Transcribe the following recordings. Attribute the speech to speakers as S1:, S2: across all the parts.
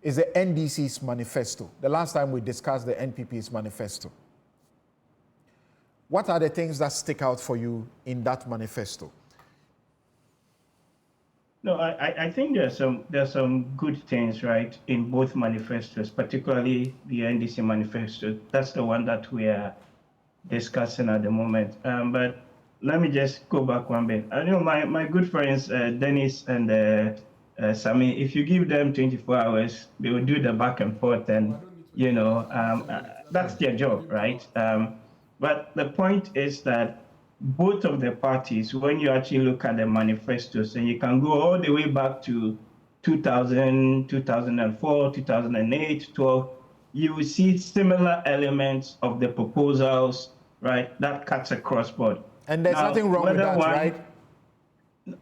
S1: is the NDC's manifesto. The last time we discussed the NPP's manifesto. What are the things that stick out for you in that manifesto?
S2: No, I think there's some good things, right, in both manifestos, particularly the NDC manifesto. That's the one that we are discussing at the moment. But let me just go back one bit. I know my good friends, Dennis and Sami, if you give them 24 hours, they will do the back and forth, and, that's their job, right? But the point is that both of the parties, when you actually look at the manifestos, and you can go all the way back to 2000, 2004, 2008, 12, you will see similar elements of the proposals, right, that cuts across board.
S1: And there's nothing wrong with that, right?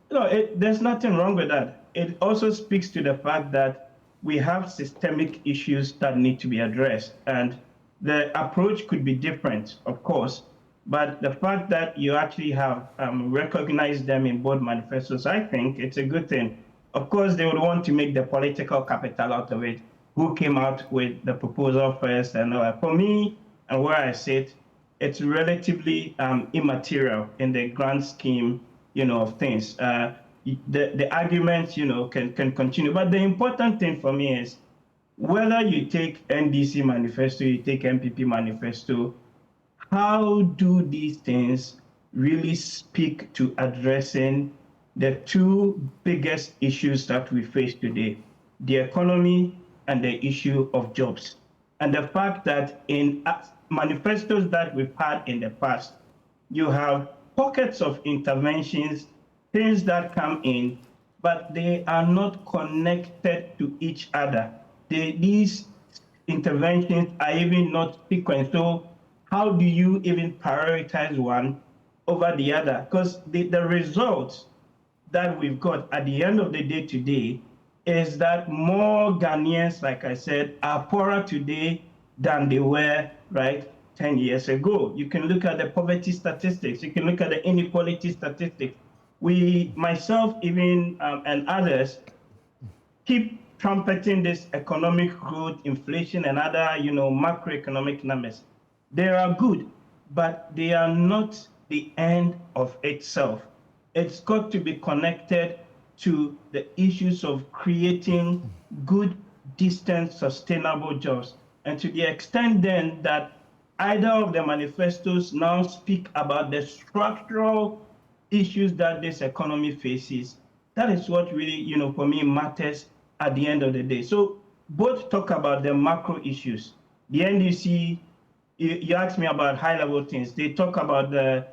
S2: No, there's nothing wrong with that. It also speaks to the fact that we have systemic issues that need to be addressed. And the approach could be different, of course, but the fact that you actually have recognized them in both manifestos, I think it's a good thing. Of course, they would want to make the political capital out of it. Who came out with the proposal first? And for me, and where I sit, it's relatively immaterial in the grand scheme, of things. The arguments, can continue. But the important thing for me is whether you take NDC manifesto, you take MPP manifesto, how do these things really speak to addressing the two biggest issues that we face today, the economy and the issue of jobs? And the fact that in manifestos that we've had in the past, you have pockets of interventions, things that come in, but they are not connected to each other. These interventions are even not sequenced. So how do you even prioritize one over the other? Because the results that we've got at the end of the day today is that more Ghanaians, like I said, are poorer today than they were, right, 10 years ago. You can look at the poverty statistics. You can look at the inequality statistics. We, myself, even, and others, keep trumpeting this economic growth, inflation, and other, macroeconomic numbers. They are good, but they are not the end of itself. It's got to be connected to the issues of creating good, distant, sustainable jobs. And to the extent then that either of the manifestos now speak about the structural issues that this economy faces, that is what really, for me, matters at the end of the day. So both talk about the macro issues. The NDC, you asked me about high-level things. They talk about the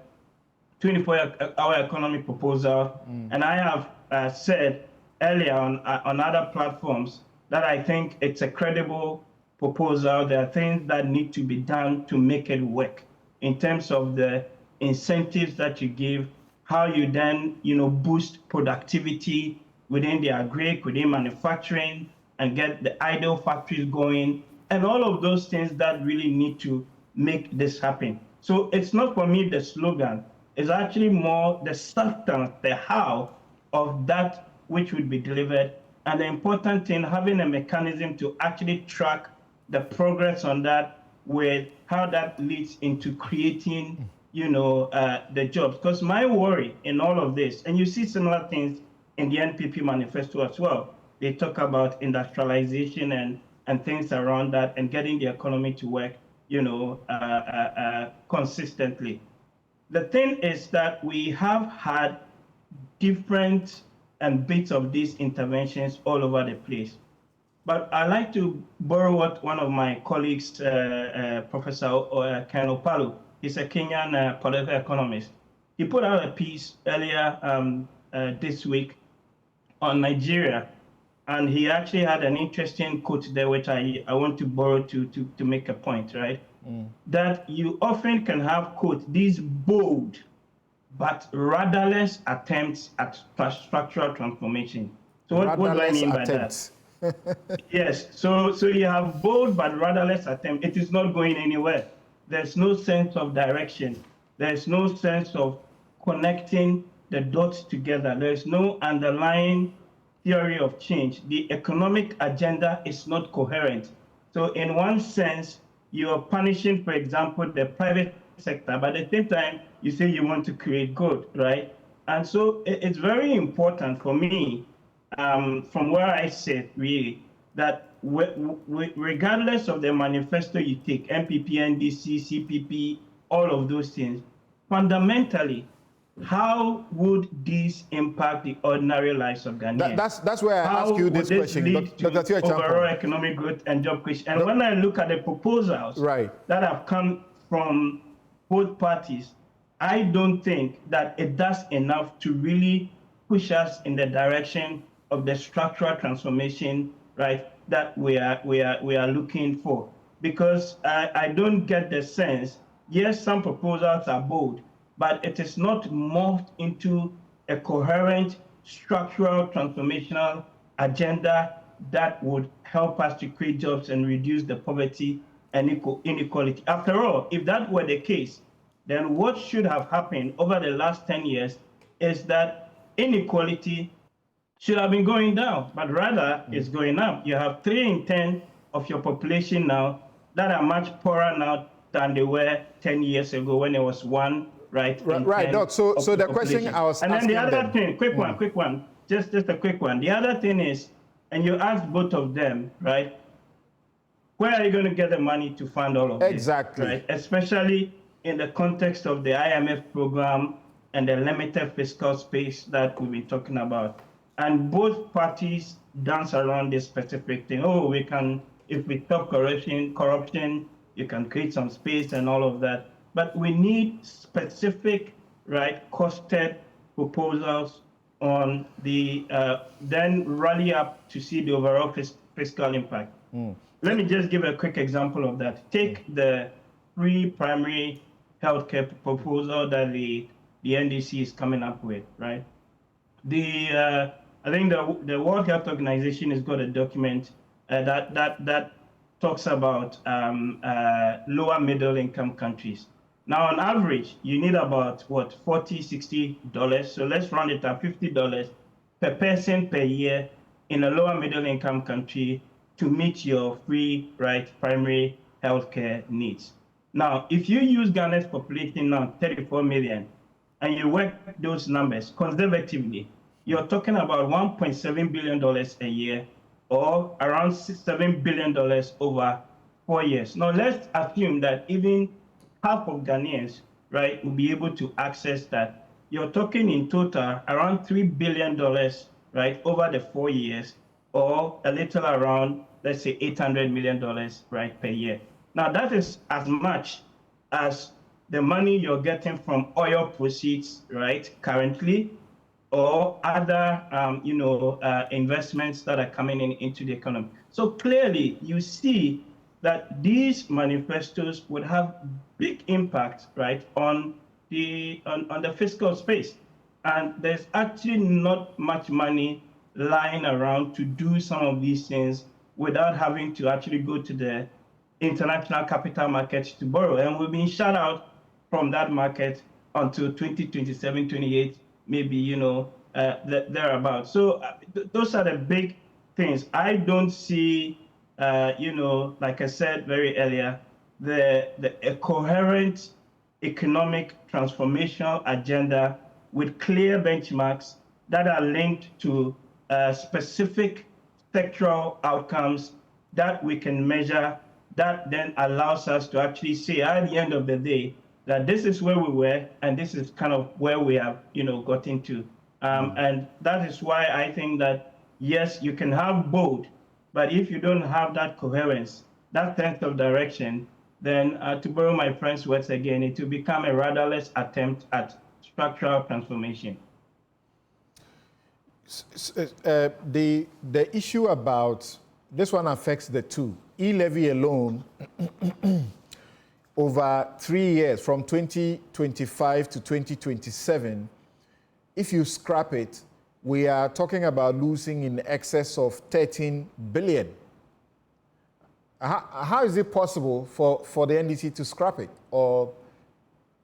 S2: 24-hour economy proposal, and I have said earlier on other platforms that I think it's a credible proposal. There are things that need to be done to make it work in terms of the incentives that you give, how you then, boost productivity within the agri, within manufacturing, and get the idle factories going, and all of those things that really need to make this happen. So it's not for me the slogan, it's actually more the substance, the how of that which would be delivered, and the important thing, having a mechanism to actually track the progress on that with how that leads into creating the jobs. Because my worry in all of this, and you see similar things in the NPP manifesto as well, they talk about industrialization and things around that and getting the economy to work, consistently. The thing is that we have had different bits of these interventions all over the place. But I like to borrow what one of my colleagues, Professor Ken Opalu, he's a Kenyan political economist. He put out a piece earlier this week on Nigeria, and he actually had an interesting quote there, which I want to borrow to make a point, right? That you often can have, quote, these bold but rudderless attempts at structural transformation. So what do I mean by that? Yes, so you have bold but rudderless attempt. It is not going anywhere. There's no sense of direction. There's no sense of connecting the dots together. There's no underlying theory of change. The economic agenda is not coherent. So in one sense, you're punishing, for example, the private sector, but at the same time, you say you want to create good, right? And so it's very important for me, from where I sit, really, that regardless of the manifesto you take, MPP, NDC, CPP, all of those things, fundamentally, how would this impact the ordinary lives of Ghanaians?
S1: That's where I ask you this question,
S2: Dr.
S1: Theo Acheampong.
S2: Overall economic growth and job creation. And when I look at the proposals that have come from both parties, I don't think that it does enough to really push us in the direction of the structural transformation, right, that we are looking for. Because I don't get the sense, yes, some proposals are bold, but it is not morphed into a coherent structural transformational agenda that would help us to create jobs and reduce the poverty and inequality. After all, if that were the case, then what should have happened over the last 10 years is that inequality should have been going down, but rather it's going up. You have 3 in 10 of your population now that are much poorer now than they were 10 years ago when it was 1, right?
S1: Right, Doc. So the question I was asking.
S2: And then the other thing, quick one, just a quick one. The other thing is, and you asked both of them, right? Where are you going to get the money to fund all of this?
S1: Exactly.
S2: Right? Especially in the context of the IMF program and the limited fiscal space that we've been talking about. And both parties dance around this specific thing. Oh, we can, if we stop corruption, you can create some space and all of that. But we need specific, right, costed proposals on the, then rally up to see the overall fiscal impact. Let me just give a quick example of that. Take the free primary healthcare proposal that the NDC is coming up with, right? I think the World Health Organization has got a document that talks about lower middle income countries. Now, on average, you need about, what, $40, $60. So let's round it up, $50 per person per year in a lower middle income country to meet your free, right, primary healthcare needs. Now, if you use Ghana's population now, 34 million, and you work those numbers conservatively, you're talking about $1.7 billion a year, or around $7 billion over 4 years. Now, let's assume that even half of Ghanaians, right, will be able to access that. You're talking in total around $3 billion, right, over the 4 years, or a little around, let's say, $800 million, right, per year. Now, that is as much as the money you're getting from oil proceeds, right, currently, or other, investments that are coming into the economy. So clearly, you see that these manifestos would have big impact, right, on the fiscal space, and there's actually not much money lying around to do some of these things without having to actually go to the international capital markets to borrow, and we've been shut out from that market until 2027, 28. Maybe, thereabouts. So those are the big things. I don't see, like I said very earlier, a coherent economic transformational agenda with clear benchmarks that are linked to specific sectoral outcomes that we can measure, that then allows us to actually say at the end of the day, that this is where we were, and this is kind of where we have, got into. And that is why I think that, yes, you can have both, but if you don't have that coherence, that sense of direction, then to borrow my friend's words again, it will become a rudderless attempt at structural transformation.
S1: The issue about, this one affects the two. E-levy alone, over 3 years, from 2025 to 2027, if you scrap it, we are talking about losing in excess of 13 billion. How is it possible for the NDC to scrap it? Or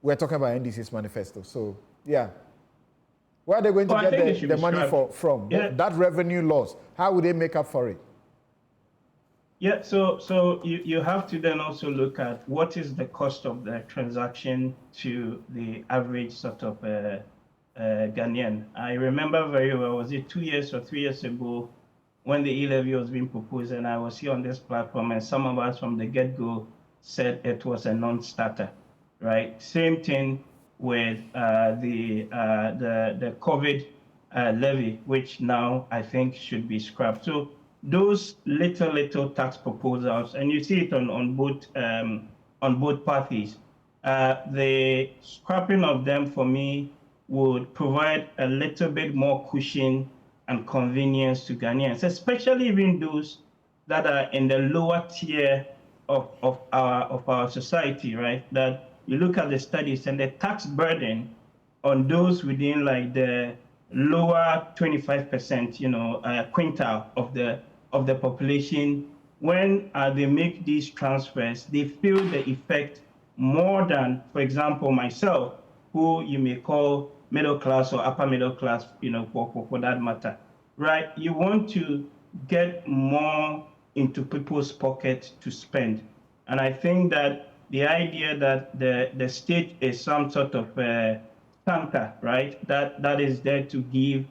S1: we're talking about NDC's manifesto. So, yeah. Where are they going to
S2: I think
S1: get the money from?
S2: Yeah.
S1: That revenue loss, how would they make up for it?
S2: Yeah, so you have to then also look at what is the cost of the transaction to the average sort of Ghanaian. I remember very well, was it 2 years or 3 years ago when the e-levy was being proposed, and I was here on this platform, and some of us from the get-go said it was a non-starter, right? Same thing with the COVID levy, which now I think should be scrapped. So those little tax proposals, and you see it on both parties. The scrapping of them for me would provide a little bit more cushion and convenience to Ghanaians, especially even those that are in the lower tier of our society, right? That you look at the studies and the tax burden on those within like the lower 25%, quintile of the population, when they make these transfers, they feel the effect more than, for example, myself, who you may call middle class or upper middle class, for that matter, right? You want to get more into people's pockets to spend. And I think that the idea that the state is some sort of tanker, right, that is there to give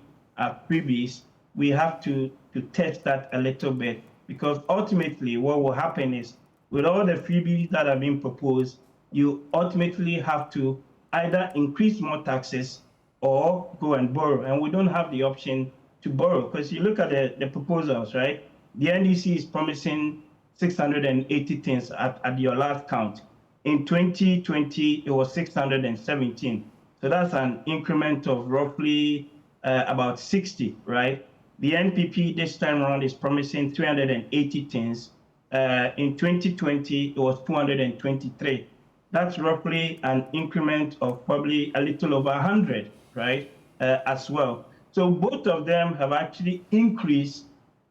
S2: freebies, we have to test that a little bit, because ultimately what will happen is with all the freebies that are being proposed, you ultimately have to either increase more taxes or go and borrow. And we don't have the option to borrow, because you look at the proposals, right? The NDC is promising 680 things at your last count. In 2020, it was 617. So that's an increment of roughly about 60, right? The NPP this time around is promising 380 things. In 2020, it was 223. That's roughly an increment of probably a little over 100, right, as well. So both of them have actually increased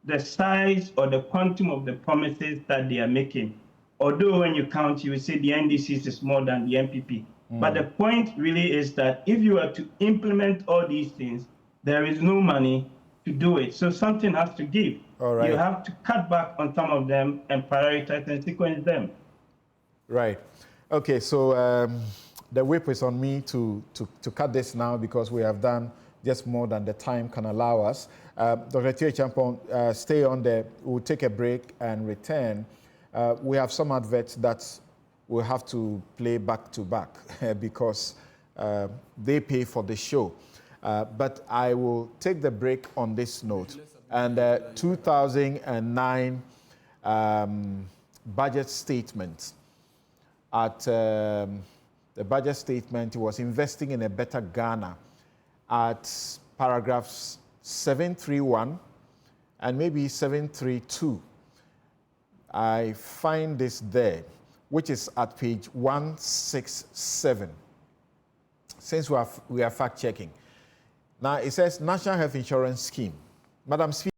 S2: the size or the quantum of the promises that they are making. Although when you count, you will say the NDCs is more than the MPP. But the point really is that if you are to implement all these things, there is no money to do it. So something has to give.
S1: All right.
S2: You have to cut back on some of them and prioritize and sequence them.
S1: Right. Okay, so the whip is on me to cut this now, because we have done just more than the time can allow us. Dr. Theo Acheampong, stay on there. We'll take a break and return. We have some adverts that we'll have to play back to back because they pay for the show. But I will take the break on this note. And 2009 budget statement. At the budget statement, it was investing in a better Ghana at paragraphs 731 and maybe 732. I find this there, which is at page 167, since we are fact checking. Now it says National Health Insurance Scheme. Madam Speaker,